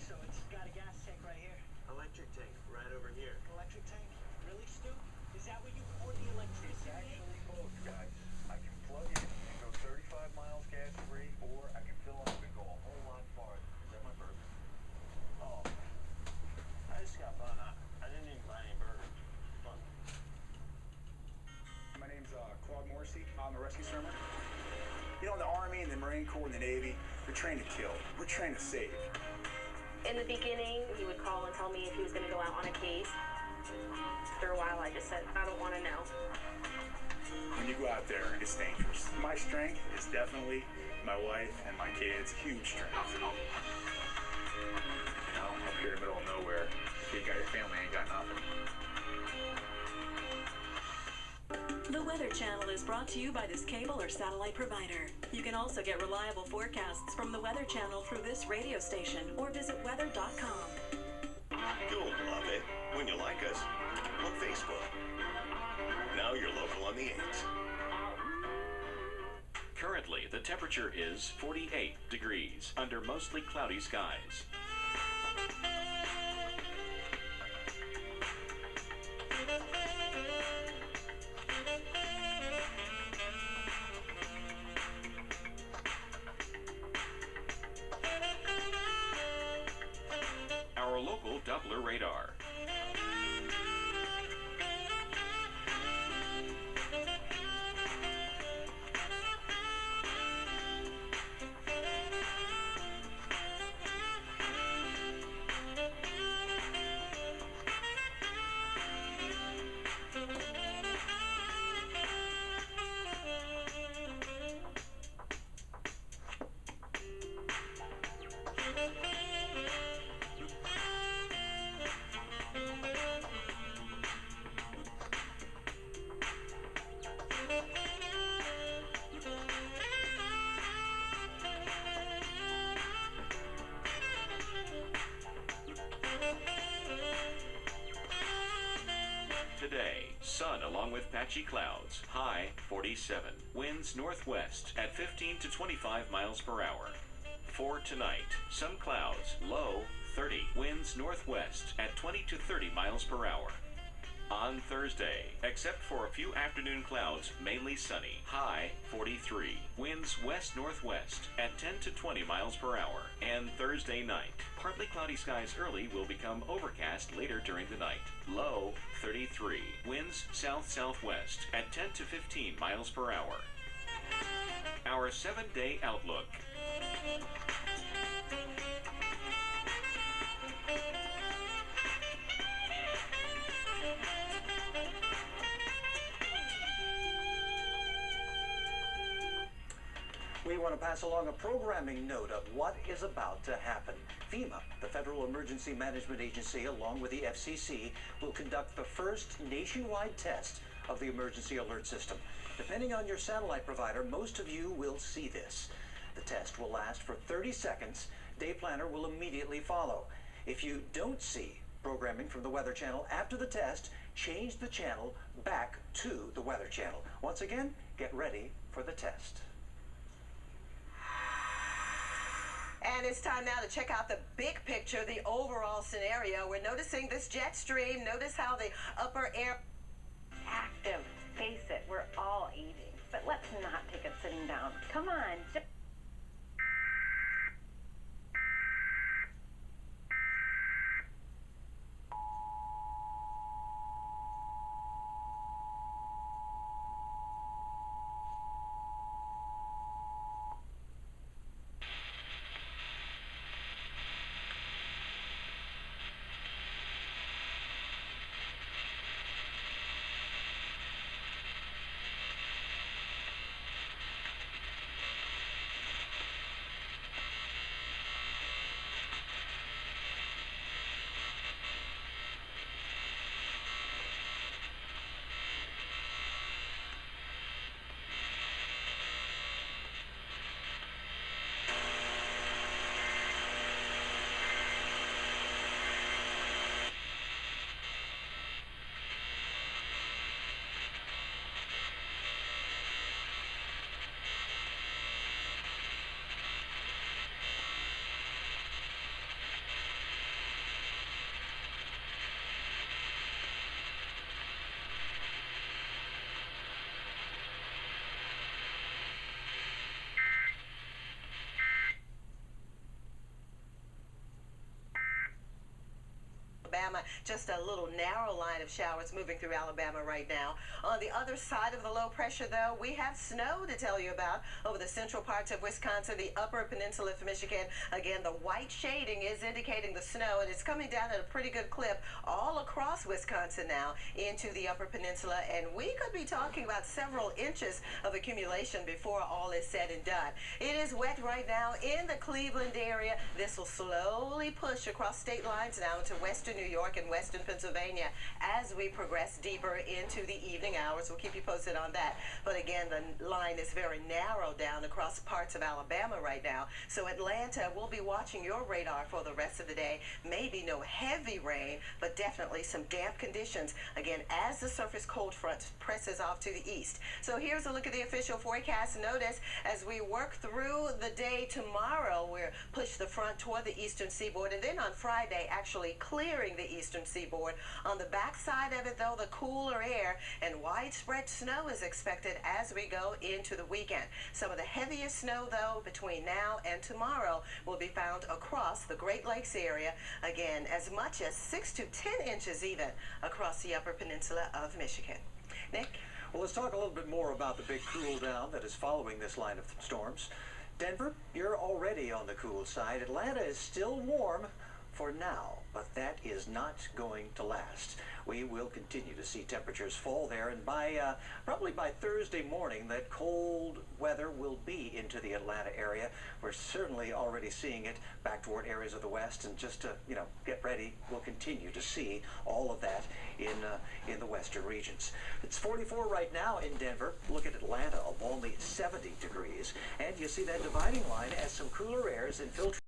So it's got a gas tank right here. Electric tank right over here. Electric tank? Really, Stu? Is that what you pour the electricity It's in? actually both, guys. I can plug in and go 35 miles gas-free, or I can fill up and go a whole lot farther. Is that my burger? Oh, I just got fun. I didn't even buy any burgers. Fun. My name's Claude Morrissey. I'm a rescue swimmer. You know, in the Army and the Marine Corps and the Navy, they're trained to kill. We're trained to save. In the beginning, he would call and tell me if he was going to go out on a case. After a while, I just said, I don't want to know. When you go out there, it's dangerous. My strength is definitely my wife and my kids. Huge strength. You know, up here in the middle of nowhere, if you got your family, ain't got nothing. The Weather Channel is brought to you by this cable or satellite provider. You can also get reliable forecasts from the Weather Channel through this radio station or visit weather.com. You'll love it when you like us on Facebook. Now you're local on the 8s. Currently, the temperature is 48 degrees under mostly cloudy skies. Our local Doppler radar. Today, sun along with patchy clouds, high 47. Winds northwest at 15 to 25 miles per hour. For tonight, some clouds, low 30. Winds northwest at 20 to 30 miles per hour. On Thursday, except for a few afternoon clouds, mainly sunny, high 43. Winds west-northwest at 10 to 20 miles per hour. And Thursday night, partly cloudy skies early will become overcast later during the night. Low 33. Winds south-southwest at 10 to 15 miles per hour. Our 7-day outlook. We want to pass along a programming note of what is about to happen. FEMA, the Federal Emergency Management Agency, along with the FCC, will conduct the first nationwide test of the emergency alert system. Depending on your satellite provider, most of you will see this. The test will last for 30 seconds. Day Planner will immediately follow. If you don't see programming from the Weather Channel after the test, change the channel back to the Weather Channel. Once again, get ready for the test. And it's time now to check out the big picture, the overall scenario. We're noticing this jet stream. Notice how the upper air... Active. Face it, we're all eating. But let's not take it sitting down. Come on. Alabama. Just a little narrow line of showers moving through Alabama right now. On the other side of the low pressure, though, we have snow to tell you about over the central parts of Wisconsin, the upper peninsula of Michigan. Again, the white shading is indicating the snow, and it's coming down at a pretty good clip all across Wisconsin now into the upper peninsula, and we could be talking about several inches of accumulation before all is said and done. It is wet right now in the Cleveland area. This will slowly push across state lines now into western New York and western Pennsylvania as we progress deeper into the evening hours. We'll keep you posted on that. But again, the line is very narrow down across parts of Alabama right now. So Atlanta, we'll be watching your radar for the rest of the day. Maybe no heavy rain, but definitely some damp conditions, again, as the surface cold front presses off to the east. So here's a look at the official forecast. Notice as we work through the day tomorrow, we're push the front toward the eastern seaboard, and then on Friday actually clearing the eastern seaboard. On the backside of it, though, the cooler air and widespread snow is expected as we go into the weekend. Some of the heaviest snow, though, between now and tomorrow will be found across the Great Lakes area. Again, as much as 6 to 10 inches even across the upper peninsula of Michigan. Nick? Well, let's talk a little bit more about the big cool down that is following this line of storms. Denver, you're already on the cool side. Atlanta is still warm for now, but that is not going to last. We will continue to see temperatures fall there, and by probably by Thursday morning, that cold weather will be into the Atlanta area. We're certainly already seeing it back toward areas of the west, and just to get ready, we'll continue to see all of that in the western regions. It's 44 right now in Denver. Look at Atlanta, a balmy 70 degrees, and you see that dividing line as some cooler airs infiltrate